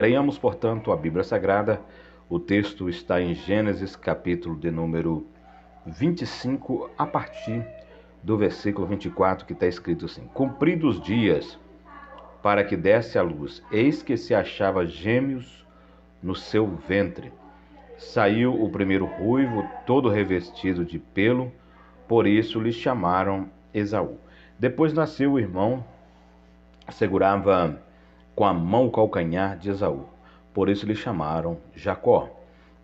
Leiamos, portanto, a Bíblia Sagrada. O texto está em Gênesis, capítulo de número 25, a partir do versículo 24, que está escrito assim: Cumpridos os dias para que desse à luz, eis que se achava gêmeos no seu ventre. Saiu o primeiro ruivo, todo revestido de pelo, por isso lhe chamaram Esaú. Depois nasceu o irmão, segurava com a mão o calcanhar de Esaú. Por isso lhe chamaram Jacó.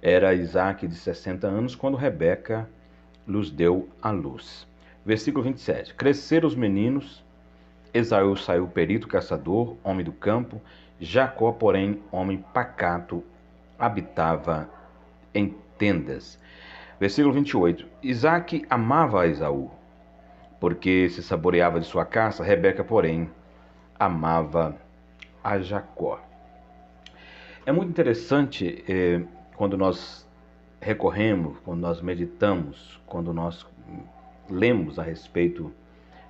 Era Isaque de 60 anos quando Rebeca lhes deu a luz. Versículo 27. Cresceram os meninos, Esaú saiu perito caçador, homem do campo. Jacó, porém, homem pacato, habitava em tendas. Versículo 28. Isaque amava a Esaú, porque se saboreava de sua caça. Rebeca, porém, amava a Jacó. É muito interessante quando nós recorremos, quando nós meditamos, quando nós lemos a respeito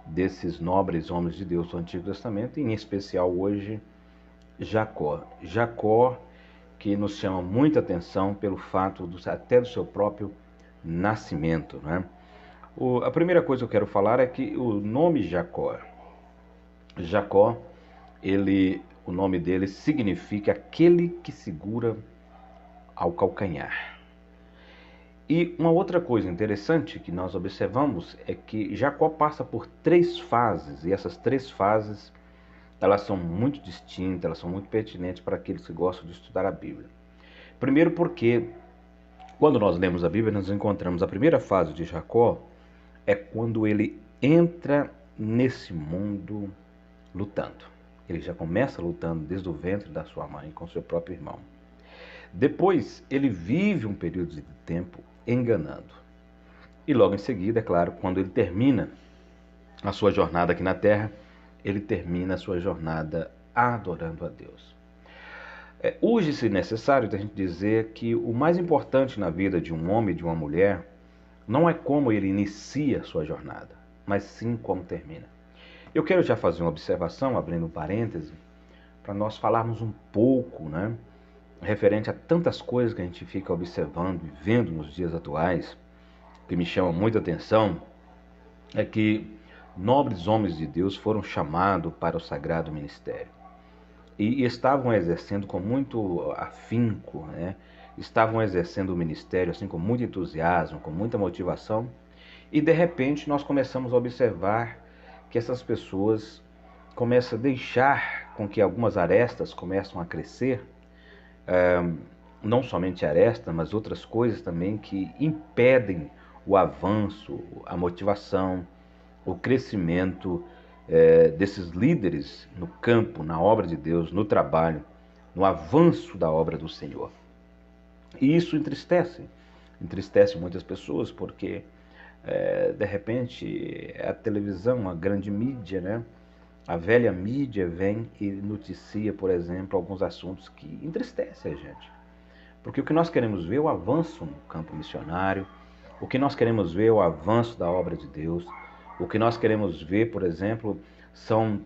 desses nobres homens de Deus do Antigo Testamento, em especial hoje Jacó. Jacó, que nos chama muita atenção pelo fato até do seu próprio nascimento, né? A primeira coisa que eu quero falar é que o nome Jacó, o nome dele significa aquele que segura ao calcanhar. E uma outra coisa interessante que nós observamos é que Jacó passa por 3 fases, e essas 3 fases elas são muito distintas, elas são muito pertinentes para aqueles que gostam de estudar a Bíblia. Primeiro porque, quando nós lemos a Bíblia, nós encontramos a primeira fase de Jacó, é quando ele entra nesse mundo lutando. Ele já começa lutando desde o ventre da sua mãe com seu próprio irmão. Depois, ele vive um período de tempo enganando. E logo em seguida, é claro, quando ele termina a sua jornada aqui na terra, ele termina a sua jornada adorando a Deus. Urge-se necessário a gente dizer que o mais importante na vida de um homem e de uma mulher não é como ele inicia a sua jornada, mas sim como termina. Eu quero já fazer uma observação, abrindo um parêntese, para nós falarmos um pouco, referente a tantas coisas que a gente fica observando e vendo nos dias atuais, que me chamam muita atenção, é que nobres homens de Deus foram chamados para o sagrado ministério e estavam exercendo com muito afinco, estavam exercendo o ministério assim com muito entusiasmo, com muita motivação, e de repente nós começamos a observar que essas pessoas começam a deixar com que algumas arestas começam a crescer, não somente aresta, mas outras coisas também que impedem o avanço, a motivação, o crescimento desses líderes no campo, na obra de Deus, no trabalho, no avanço da obra do Senhor. E isso entristece muitas pessoas, porque de repente a televisão, a grande mídia, a velha mídia vem e noticia, por exemplo, alguns assuntos que entristecem a gente. Porque o que nós queremos ver é o avanço no campo missionário, o que nós queremos ver é o avanço da obra de Deus, o que nós queremos ver, por exemplo, são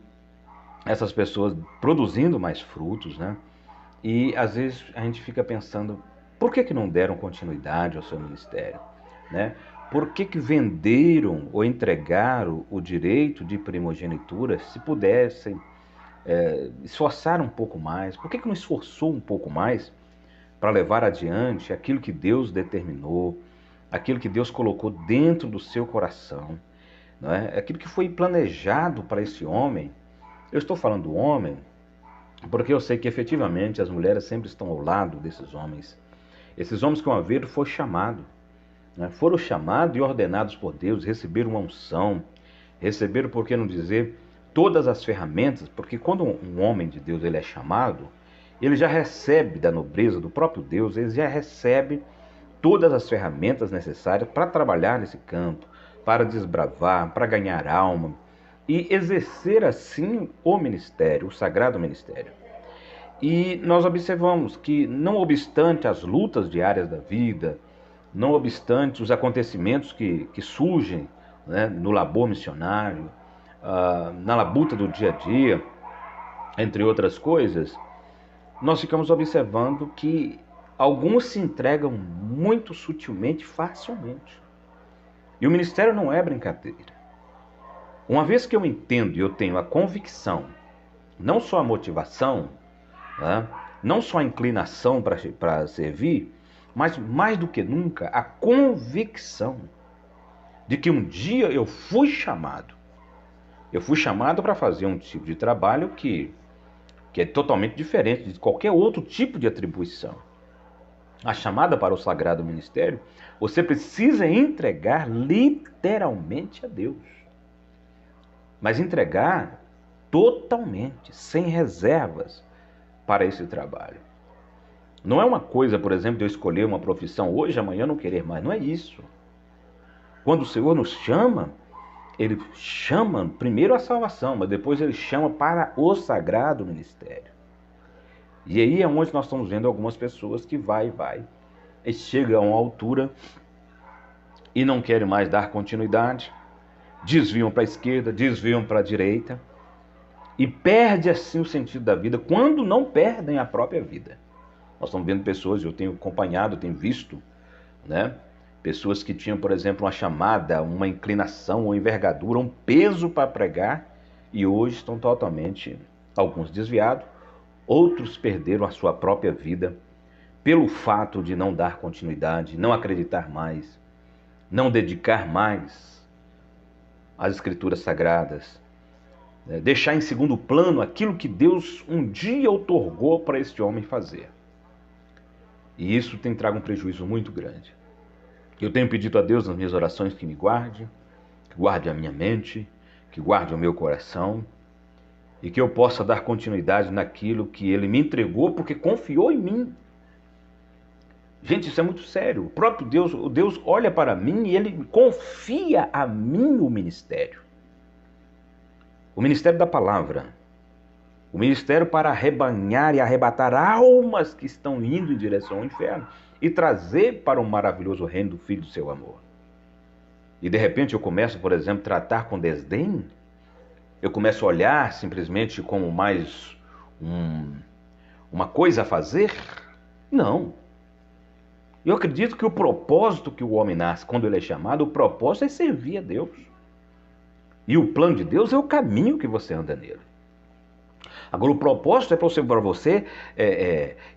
essas pessoas produzindo mais frutos, E às vezes a gente fica pensando, por que não deram continuidade ao seu ministério, Por que venderam ou entregaram o direito de primogenitura se pudessem esforçar um pouco mais? Por que não esforçou um pouco mais para levar adiante aquilo que Deus determinou, aquilo que Deus colocou dentro do seu coração, aquilo que foi planejado para esse homem? Eu estou falando do homem porque eu sei que efetivamente as mulheres sempre estão ao lado desses homens. Esses homens que uma vez foram chamados e ordenados por Deus, receberam uma unção, receberam, por que não dizer, todas as ferramentas, porque quando um homem de Deus ele é chamado, ele já recebe da nobreza do próprio Deus, ele já recebe todas as ferramentas necessárias para trabalhar nesse campo, para desbravar, para ganhar alma e exercer assim o ministério, o sagrado ministério. E nós observamos que, não obstante as lutas diárias da vida, não obstante os acontecimentos que surgem no labor missionário, na labuta do dia a dia, entre outras coisas, nós ficamos observando que alguns se entregam muito sutilmente, facilmente. E o ministério não é brincadeira. Uma vez que eu entendo e eu tenho a convicção, não só a motivação, né, não só a inclinação para servir, mas mais do que nunca a convicção de que um dia eu fui chamado. Eu fui chamado para fazer um tipo de trabalho que é totalmente diferente de qualquer outro tipo de atribuição. A chamada para o sagrado ministério, você precisa entregar literalmente a Deus. Mas entregar totalmente, sem reservas para esse trabalho. Não é uma coisa, por exemplo, de eu escolher uma profissão hoje, amanhã não querer mais. Não é isso. Quando o Senhor nos chama, Ele chama primeiro a salvação, mas depois Ele chama para o sagrado ministério. E aí é onde nós estamos vendo algumas pessoas que vai, e chegam a uma altura e não querem mais dar continuidade, desviam para a esquerda, desviam para a direita, e perde assim o sentido da vida, quando não perdem a própria vida. Nós estamos vendo pessoas, eu tenho acompanhado, tenho visto, né? Pessoas que tinham, por exemplo, uma chamada, uma inclinação, uma envergadura, um peso para pregar, e hoje estão totalmente, alguns desviados, outros perderam a sua própria vida pelo fato de não dar continuidade, não acreditar mais, não dedicar mais às Escrituras Sagradas, deixar em segundo plano aquilo que Deus um dia outorgou para este homem fazer. E isso tem trago um prejuízo muito grande. Eu tenho pedido a Deus nas minhas orações que me guarde, que guarde a minha mente, que guarde o meu coração, e que eu possa dar continuidade naquilo que Ele me entregou, porque confiou em mim. Gente, isso é muito sério. O próprio Deus, o Deus olha para mim e Ele confia a mim o ministério. O ministério da palavra. O ministério para arrebanhar e arrebatar almas que estão indo em direção ao inferno e trazer para o maravilhoso reino do Filho do seu amor. E de repente eu começo, por exemplo, a tratar com desdém. Eu começo a olhar simplesmente como mais uma coisa a fazer. Não. Eu acredito que o propósito que o homem nasce, quando ele é chamado, o propósito é servir a Deus. E o plano de Deus é o caminho que você anda nele. Agora, o propósito é para você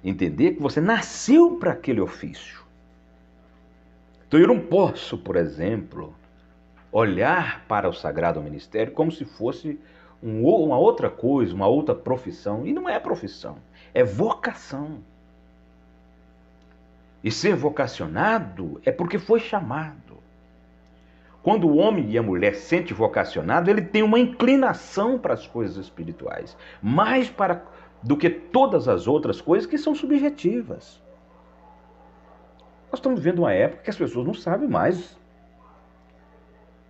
entender que você nasceu para aquele ofício. Então, eu não posso, por exemplo, olhar para o sagrado ministério como se fosse uma outra coisa, uma outra profissão. E não é profissão, é vocação. E ser vocacionado é porque foi chamado. Quando o homem e a mulher se sentem vocacionados, ele tem uma inclinação para as coisas espirituais, mais do que todas as outras coisas que são subjetivas. Nós estamos vivendo uma época que as pessoas não sabem mais,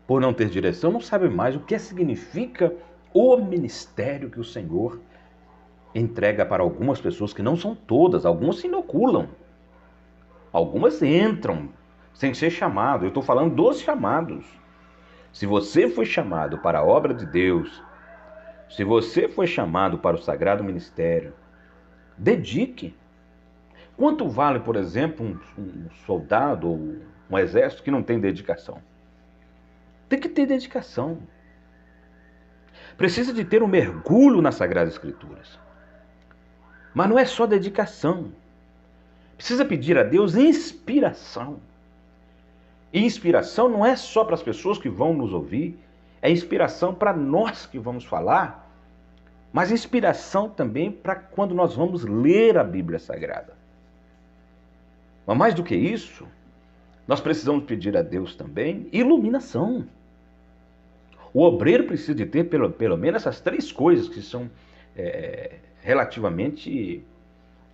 por não ter direção, não sabem mais o que significa o ministério que o Senhor entrega para algumas pessoas, que não são todas, algumas se inoculam, algumas entram sem ser chamado. Eu estou falando dos chamados. Se você foi chamado para a obra de Deus, se você foi chamado para o sagrado ministério, dedique. Quanto vale, por exemplo, um soldado ou um exército que não tem dedicação? Tem que ter dedicação. Precisa de ter um mergulho nas Sagradas Escrituras. Mas não é só dedicação. Precisa pedir a Deus inspiração. E inspiração não é só para as pessoas que vão nos ouvir, é inspiração para nós que vamos falar, mas inspiração também para quando nós vamos ler a Bíblia Sagrada. Mas mais do que isso, nós precisamos pedir a Deus também iluminação. O obreiro precisa de ter pelo menos essas três coisas que são relativamente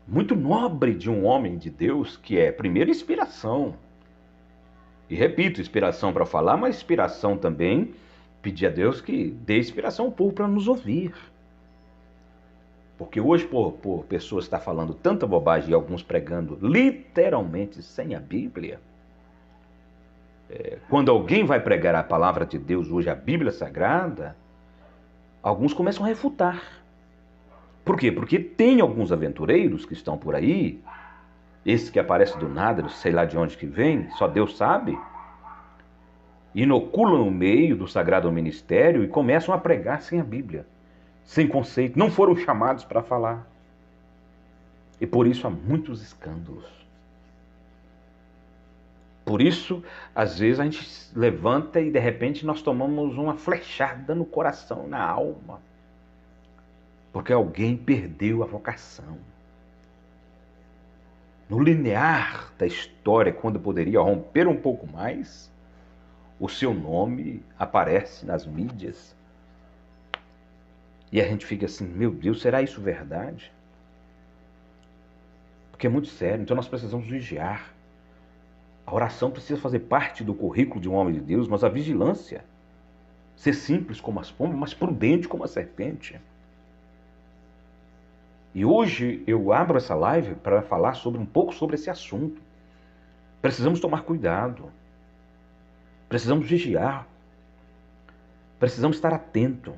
muito nobre de um homem de Deus, que é, primeiro, inspiração. E repito, inspiração para falar, mas inspiração também, pedir a Deus que dê inspiração ao povo para nos ouvir. Porque hoje, por pessoas estar falando tanta bobagem e alguns pregando literalmente sem a Bíblia, quando alguém vai pregar a palavra de Deus hoje, a Bíblia Sagrada, alguns começam a refutar. Por quê? Porque tem alguns aventureiros que estão por aí, esse que aparece do nada, não sei lá de onde que vem, só Deus sabe, inoculam no meio do sagrado ministério e começam a pregar sem a Bíblia, sem conceito, não foram chamados para falar. E por isso há muitos escândalos. Por isso, às vezes a gente levanta e de repente nós tomamos uma flechada no coração, na alma. Porque alguém perdeu a vocação. No linear da história, quando poderia romper um pouco mais, o seu nome aparece nas mídias. E a gente fica assim, meu Deus, será isso verdade? Porque é muito sério, então nós precisamos vigiar. A oração precisa fazer parte do currículo de um homem de Deus, mas a vigilância, ser simples como as pombas, mas prudente como a serpente. E hoje eu abro essa live para falar um pouco sobre esse assunto. Precisamos tomar cuidado. Precisamos vigiar. Precisamos estar atento.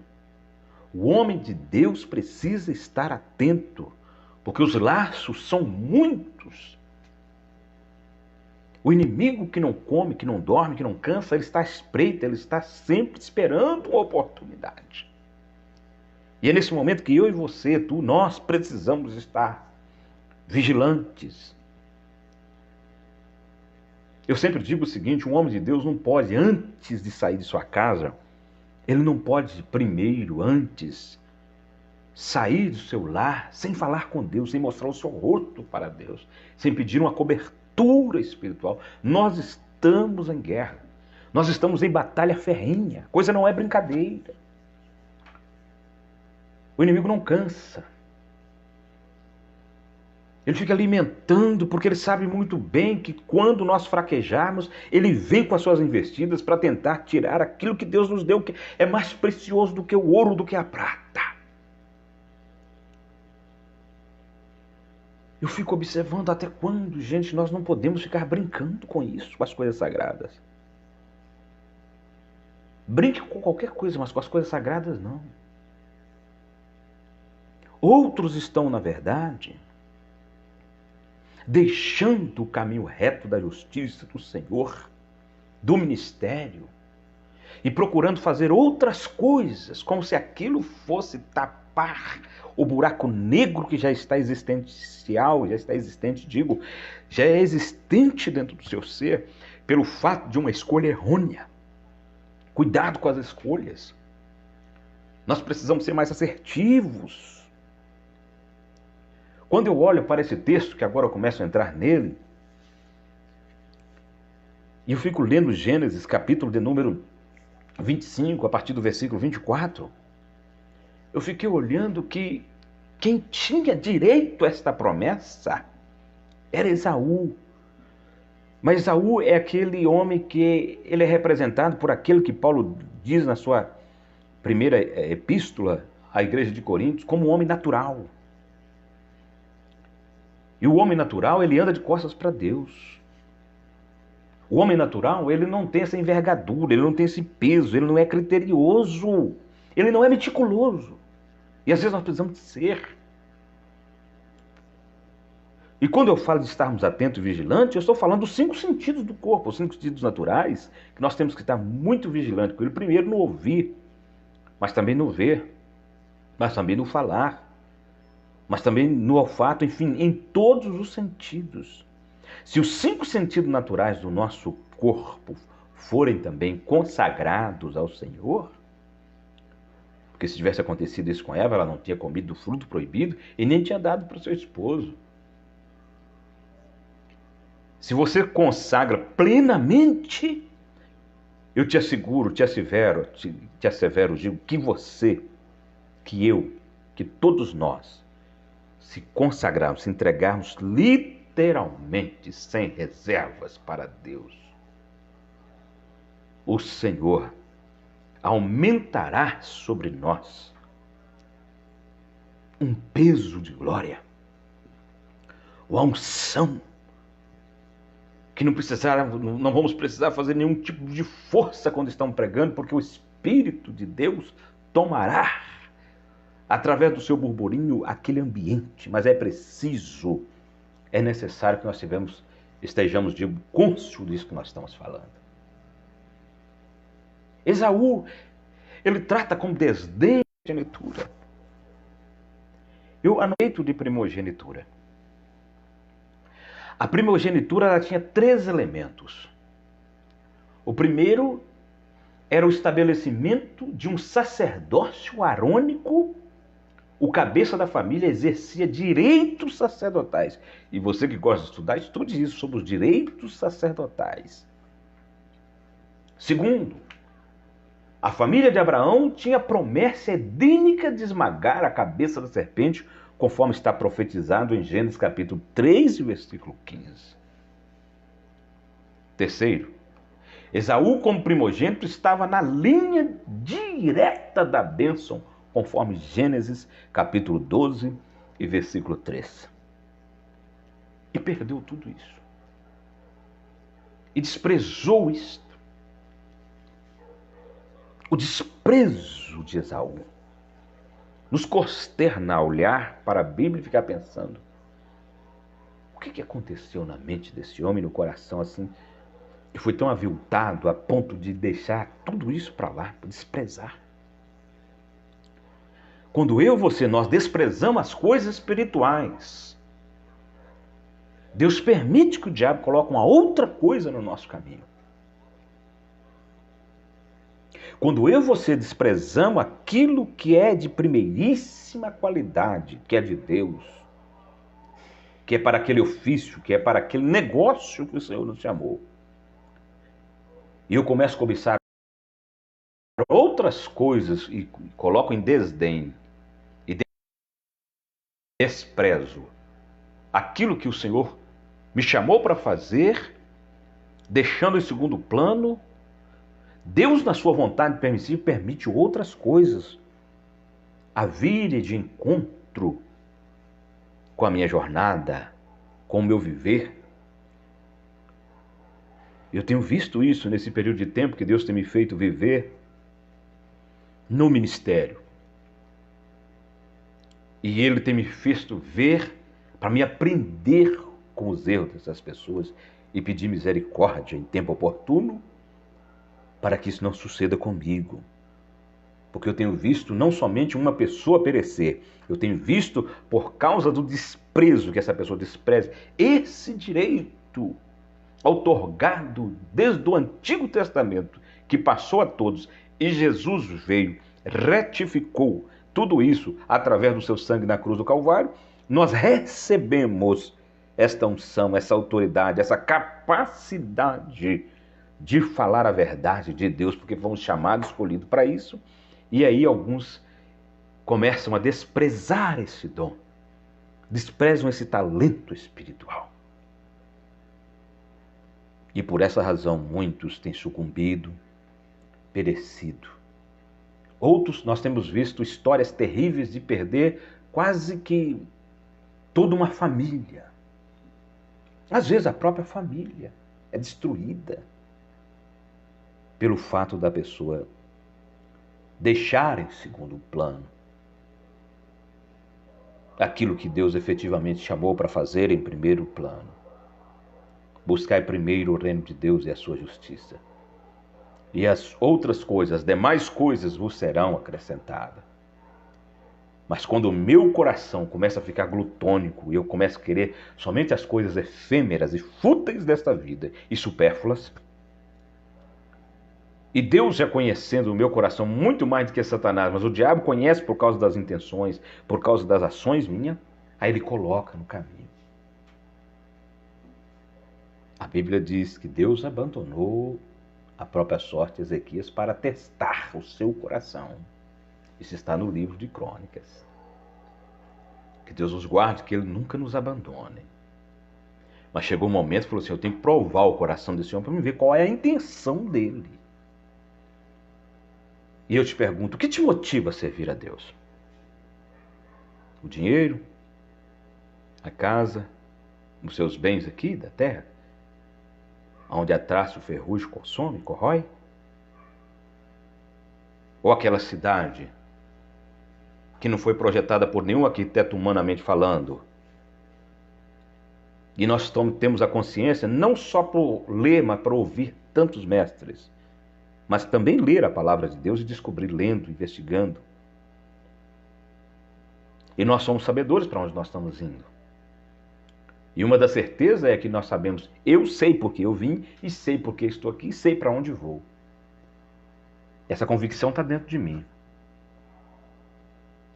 O homem de Deus precisa estar atento, porque os laços são muitos. O inimigo que não come, que não dorme, que não cansa, ele está à espreita, ele está sempre esperando uma oportunidade. E é nesse momento que eu e você, nós precisamos estar vigilantes. Eu sempre digo o seguinte, um homem de Deus não pode, antes de sair de sua casa, ele não pode primeiro, antes, sair do seu lar sem falar com Deus, sem mostrar o seu rosto para Deus, sem pedir uma cobertura espiritual. Nós estamos em guerra. Nós estamos em batalha ferrenha. Coisa não é brincadeira. O inimigo não cansa. Ele fica alimentando, porque ele sabe muito bem que quando nós fraquejarmos, ele vem com as suas investidas para tentar tirar aquilo que Deus nos deu, que é mais precioso do que o ouro, do que a prata. Eu fico observando até quando, gente, nós não podemos ficar brincando com isso, com as coisas sagradas. Brinque com qualquer coisa, mas com as coisas sagradas não. Outros estão, na verdade, deixando o caminho reto da justiça do Senhor, do ministério, e procurando fazer outras coisas, como se aquilo fosse tapar o buraco negro que já está já é existente dentro do seu ser, pelo fato de uma escolha errônea. Cuidado com as escolhas. Nós precisamos ser mais assertivos. Quando eu olho para esse texto, que agora eu começo a entrar nele, e eu fico lendo Gênesis, capítulo de número 25, a partir do versículo 24, eu fiquei olhando que quem tinha direito a esta promessa era Esaú. Mas Esaú é aquele homem que ele é representado por aquele que Paulo diz na sua primeira epístola à igreja de Coríntios como um homem natural. E o homem natural, ele anda de costas para Deus. O homem natural, ele não tem essa envergadura, ele não tem esse peso, ele não é criterioso, ele não é meticuloso. E às vezes nós precisamos de ser. E quando eu falo de estarmos atentos e vigilantes, eu estou falando dos 5 sentidos do corpo, os 5 sentidos naturais, que nós temos que estar muito vigilantes com ele. Primeiro no ouvir, mas também no ver, mas também no falar, mas também no olfato, enfim, em todos os sentidos. Se os 5 sentidos naturais do nosso corpo forem também consagrados ao Senhor, porque se tivesse acontecido isso com Eva, ela não tinha comido do fruto proibido e nem tinha dado para o seu esposo. Se você consagra plenamente, eu te asseguro, te assevero, digo, que você, que eu, que todos nós, se consagrarmos, se entregarmos literalmente, sem reservas para Deus, o Senhor aumentará sobre nós um peso de glória, uma unção, que não vamos precisar fazer nenhum tipo de força quando estamos pregando, porque o Espírito de Deus tomará através do seu burburinho, aquele ambiente, mas é preciso, é necessário que nós estejamos de cônscio disso que nós estamos falando. Esaú, ele trata com desdém a primogenitura. Eu anoito de primogenitura. A primogenitura ela tinha 3 elementos. O primeiro era o estabelecimento de um sacerdócio arônico. O cabeça da família exercia direitos sacerdotais. E você que gosta de estudar, estude isso sobre os direitos sacerdotais. Segundo, a família de Abraão tinha a promessa edênica de esmagar a cabeça da serpente, conforme está profetizado em Gênesis capítulo 3, versículo 15. Terceiro, Esaú, como primogênito, estava na linha direta da bênção, conforme Gênesis capítulo 12 e versículo 3. E perdeu tudo isso. E desprezou isto. O desprezo de Esaú nos consterna a olhar para a Bíblia e ficar pensando: o que aconteceu na mente desse homem, no coração assim, que foi tão aviltado a ponto de deixar tudo isso para lá, desprezar? Quando nós desprezamos as coisas espirituais, Deus permite que o diabo coloque uma outra coisa no nosso caminho. Quando você desprezamos aquilo que é de primeiríssima qualidade, que é de Deus, que é para aquele ofício, que é para aquele negócio que o Senhor nos chamou, e eu começo a cobiçar outras coisas e coloco em desdém e desprezo aquilo que o Senhor me chamou para fazer, deixando em segundo plano, Deus, na sua vontade permissiva, permite outras coisas a virem de encontro com a minha jornada, com o meu viver. Eu tenho visto isso nesse período de tempo que Deus tem me feito viver no ministério. E Ele tem me feito ver para me aprender com os erros dessas pessoas e pedir misericórdia em tempo oportuno para que isso não suceda comigo. Porque eu tenho visto não somente uma pessoa perecer, eu tenho visto por causa do desprezo que essa pessoa despreza, esse direito outorgado desde o Antigo Testamento, que passou a todos, e Jesus veio, retificou tudo isso através do seu sangue na cruz do Calvário, nós recebemos esta unção, essa autoridade, essa capacidade de falar a verdade de Deus, porque fomos chamados, escolhidos para isso. E aí alguns começam a desprezar esse dom, desprezam esse talento espiritual. E por essa razão muitos têm sucumbido, perecido. Outros, nós temos visto histórias terríveis de perder quase que toda uma família. Às vezes a própria família é destruída pelo fato da pessoa deixar em segundo plano aquilo que Deus efetivamente chamou para fazer em primeiro plano. Buscai primeiro o reino de Deus e a sua justiça. E as outras coisas, as demais coisas vos serão acrescentadas. Mas quando o meu coração começa a ficar glutônico e eu começo a querer somente as coisas efêmeras e fúteis desta vida e supérfluas, e Deus já conhecendo o meu coração muito mais do que Satanás, mas o diabo conhece por causa das intenções, por causa das ações minhas, aí ele coloca no caminho. A Bíblia diz que Deus abandonou a própria sorte Ezequias para testar o seu coração. Isso está no livro de Crônicas. Que Deus nos guarde, que Ele nunca nos abandone. Mas chegou um momento que falou assim: eu tenho que provar o coração desse homem para me ver qual é a intenção dele. E eu te pergunto, o que te motiva a servir a Deus? O dinheiro? A casa? Os seus bens aqui da terra? Onde a traça o ferrugem consome, corrói? Ou aquela cidade que não foi projetada por nenhum arquiteto humanamente falando. E nós temos a consciência não só por ler, mas para ouvir tantos mestres, mas também ler a palavra de Deus e descobrir lendo, investigando. E nós somos sabedores para onde nós estamos indo. E uma das certezas é que nós sabemos, eu sei porque eu vim, e sei porque estou aqui, e sei para onde vou. Essa convicção está dentro de mim.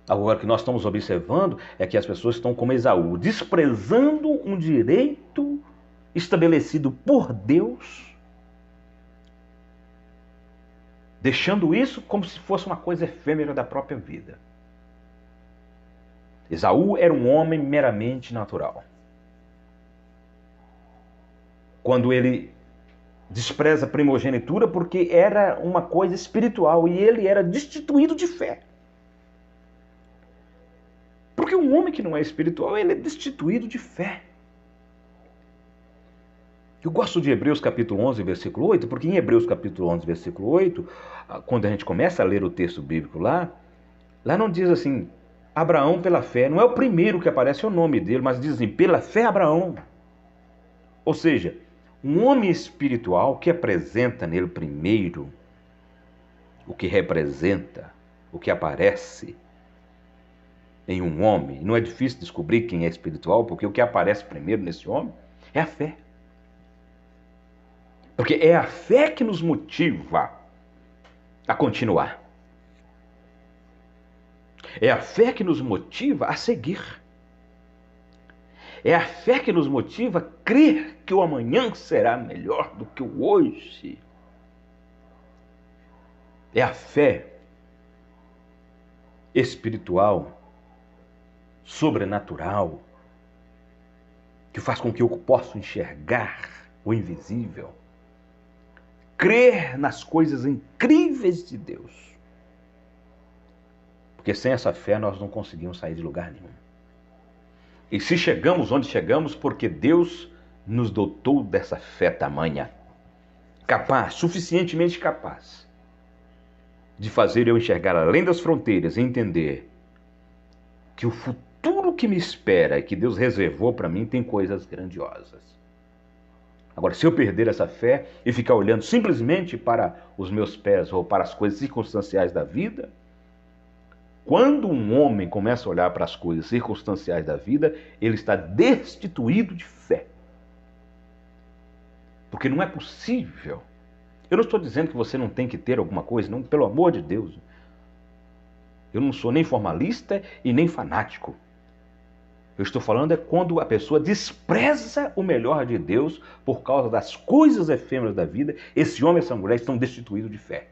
Agora, o que nós estamos observando é que as pessoas estão como Esaú, desprezando um direito estabelecido por Deus, deixando isso como se fosse uma coisa efêmera da própria vida. Esaú era um homem meramente natural. Quando ele despreza a primogenitura porque era uma coisa espiritual e ele era destituído de fé. Porque um homem que não é espiritual, ele é destituído de fé. Eu gosto de Hebreus capítulo 11, versículo 8, porque em Hebreus capítulo 11, versículo 8, quando a gente começa a ler o texto bíblico lá não diz assim, Abraão pela fé, não é o primeiro que aparece o nome dele, mas diz assim, pela fé Abraão. Ou seja, um homem espiritual que apresenta nele primeiro o que representa, o que aparece em um homem. Não é difícil descobrir quem é espiritual, porque o que aparece primeiro nesse homem é a fé. Porque é a fé que nos motiva a continuar. É a fé que nos motiva a seguir. É a fé que nos motiva a crer que o amanhã será melhor do que o hoje. É a fé espiritual, sobrenatural, que faz com que eu possa enxergar o invisível, crer nas coisas incríveis de Deus. Porque sem essa fé nós não conseguimos sair de lugar nenhum. E se chegamos onde chegamos, porque Deus nos dotou dessa fé tamanha, capaz, suficientemente capaz, de fazer eu enxergar além das fronteiras e entender que o futuro que me espera e que Deus reservou para mim tem coisas grandiosas. Agora, se eu perder essa fé e ficar olhando simplesmente para os meus pés ou para as coisas circunstanciais da vida, quando um homem começa a olhar para as coisas circunstanciais da vida, ele está destituído de fé. Porque não é possível. Eu não estou dizendo que você não tem que ter alguma coisa, não, pelo amor de Deus. Eu não sou nem formalista e nem fanático. Eu estou falando é quando a pessoa despreza o melhor de Deus por causa das coisas efêmeras da vida, esse homem e essa mulher estão destituídos de fé.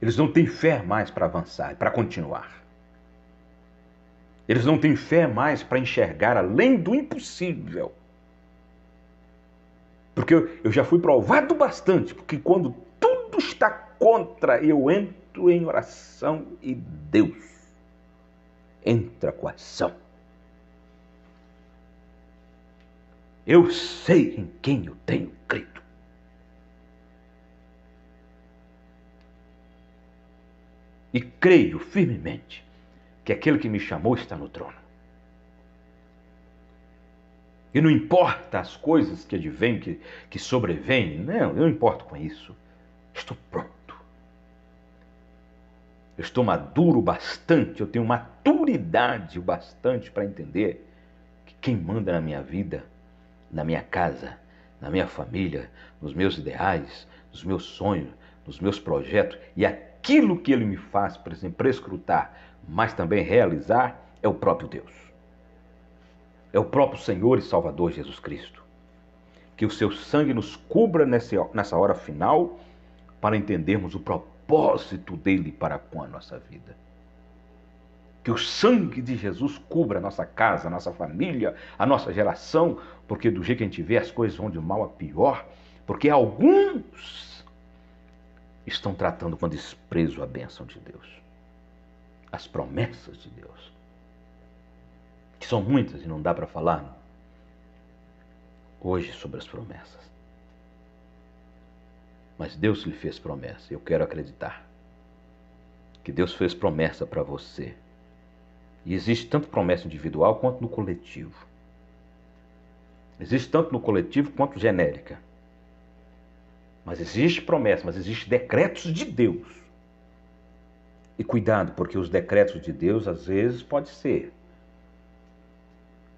Eles não têm fé mais para avançar, para continuar. Eles não têm fé mais para enxergar além do impossível. Porque eu já fui provado bastante, porque quando tudo está contra, eu entro em oração e Deus entra com a ação. Eu sei em quem eu tenho crido. E creio firmemente que aquele que me chamou está no trono. E não importa as coisas que advêm, que sobrevêm, não, eu não importo com isso. Estou pronto. Eu estou maduro o bastante, eu tenho maturidade o bastante para entender que quem manda na minha vida, na minha casa, na minha família, nos meus ideais, nos meus sonhos, nos meus projetos e aquilo que Ele me faz, por exemplo, prescrutar, mas também realizar, é o próprio Deus. É o próprio Senhor e Salvador Jesus Cristo. Que o seu sangue nos cubra nessa hora final para entendermos o propósito dele para com a nossa vida. Que o sangue de Jesus cubra a nossa casa, a nossa família, a nossa geração, porque do jeito que a gente vê as coisas vão de mal a pior, porque alguns estão tratando com desprezo a bênção de Deus, as promessas de Deus, que são muitas e não dá para falar hoje sobre as promessas. Mas Deus lhe fez promessa, eu quero acreditar que Deus fez promessa para você. E existe tanto promessa individual quanto no coletivo. Existe tanto no coletivo quanto genérica. Mas existe promessa, mas existe decretos de Deus. E cuidado, porque os decretos de Deus, às vezes, pode ser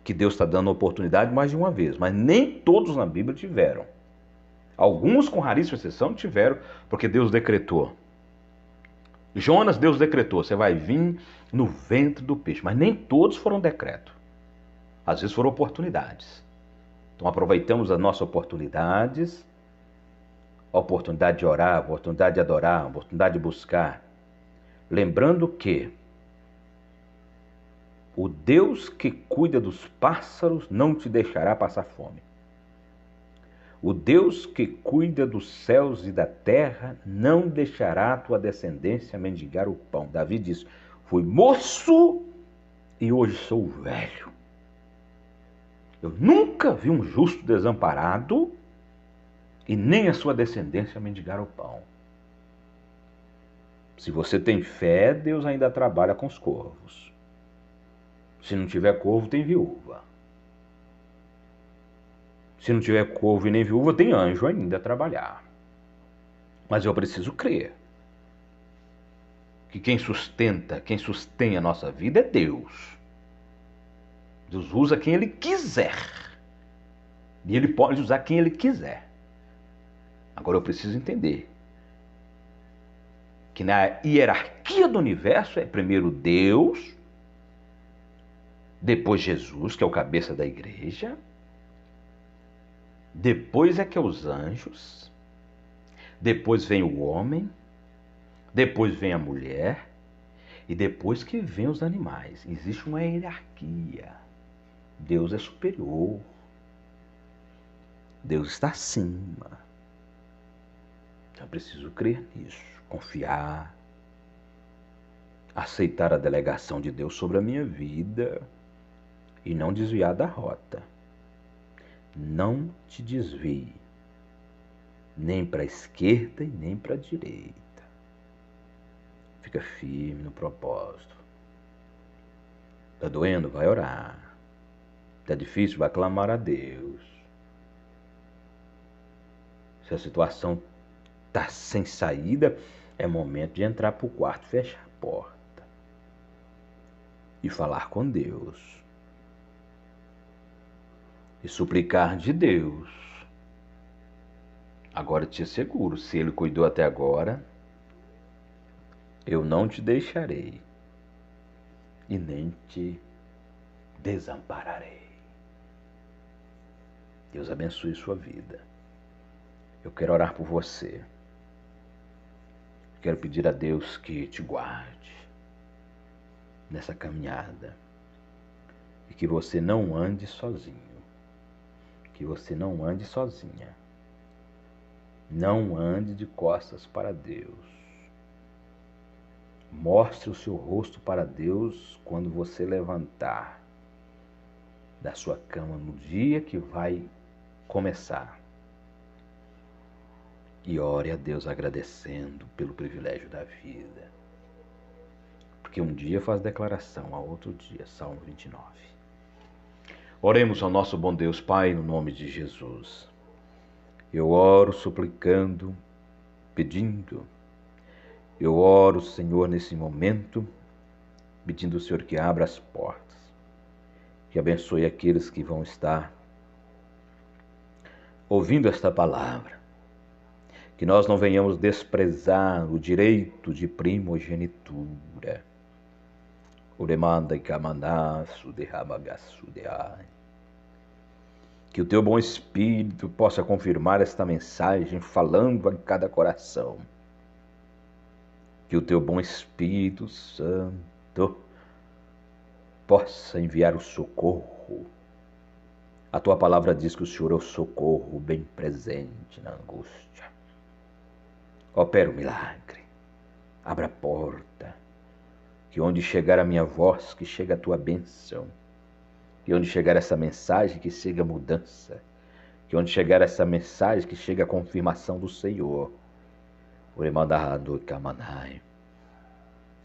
que Deus está dando oportunidade mais de uma vez, mas nem todos na Bíblia tiveram. Alguns, com raríssima exceção, tiveram, porque Deus decretou. Jonas, Deus decretou, você vai vir no ventre do peixe, mas nem todos foram decreto. Às vezes foram oportunidades. Então aproveitamos as nossas oportunidades, a oportunidade de orar, a oportunidade de adorar, a oportunidade de buscar. Lembrando que o Deus que cuida dos pássaros não te deixará passar fome. O Deus que cuida dos céus e da terra não deixará a tua descendência mendigar o pão. Davi diz, fui moço e hoje sou velho. Eu nunca vi um justo desamparado e nem a sua descendência mendigar o pão. Se você tem fé, Deus ainda trabalha com os corvos. Se não tiver corvo, tem viúva. Se não tiver corvo e nem viúva, tem anjo ainda a trabalhar. Mas eu preciso crer que quem sustém a nossa vida é Deus. Deus usa quem Ele quiser. E Ele pode usar quem Ele quiser. Agora eu preciso entender que na hierarquia do universo é primeiro Deus, depois Jesus, que é o cabeça da igreja, depois é que é os anjos, depois vem o homem, depois vem a mulher e depois que vem os animais. Existe uma hierarquia. Deus é superior. Deus está acima. Eu preciso crer nisso, confiar, aceitar a delegação de Deus sobre a minha vida e não desviar da rota. Não te desvie, nem para a esquerda e nem para a direita. Fica firme no propósito. Está doendo? Vai orar. Está difícil? Vai clamar a Deus. Se a situação está sem saída, é momento de entrar para o quarto, fechar a porta e falar com Deus. E suplicar de Deus. Agora te asseguro, se Ele cuidou até agora, eu não te deixarei e nem te desampararei. Deus abençoe sua vida. Eu quero orar por você. Quero pedir a Deus que te guarde nessa caminhada e que você não ande sozinho. Que você não ande sozinha. Não ande de costas para Deus. Mostre o seu rosto para Deus quando você levantar da sua cama no dia que vai começar. E ore a Deus agradecendo pelo privilégio da vida. Porque um dia faz declaração, a outro dia, Salmo 29. Oremos ao nosso bom Deus, Pai, no nome de Jesus. Eu oro suplicando, pedindo. Eu oro, Senhor, nesse momento, pedindo ao Senhor que abra as portas, que abençoe aqueles que vão estar ouvindo esta palavra, que nós não venhamos desprezar o direito de primogenitura. Uremanda e Kamanasu de Ramagasu de Ai. Que o teu bom Espírito possa confirmar esta mensagem falando em cada coração. Que o teu bom Espírito Santo possa enviar o socorro. A tua palavra diz que o Senhor é o socorro bem presente na angústia. Opera o milagre. Abra a porta. Que onde chegar a minha voz, que chegue a tua bênção. Que onde chegar essa mensagem, que chegue a mudança. Que onde chegar essa mensagem, que chegue a confirmação do Senhor.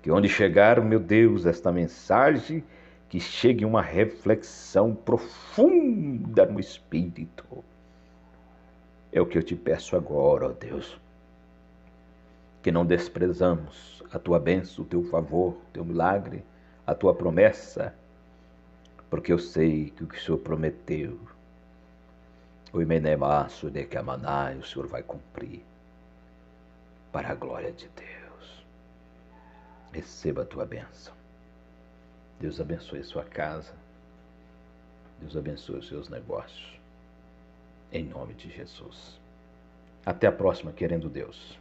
Que onde chegar, meu Deus, esta mensagem, que chegue uma reflexão profunda no espírito. É o que eu te peço agora, ó Deus. Que não desprezamos a tua bênção, o teu favor, o teu milagre, a tua promessa, porque eu sei que o que o Senhor prometeu, o Imenemaço de Kamanai, o Senhor vai cumprir, para a glória de Deus. Receba a tua bênção. Deus abençoe a sua casa. Deus abençoe os seus negócios. Em nome de Jesus. Até a próxima, querendo Deus.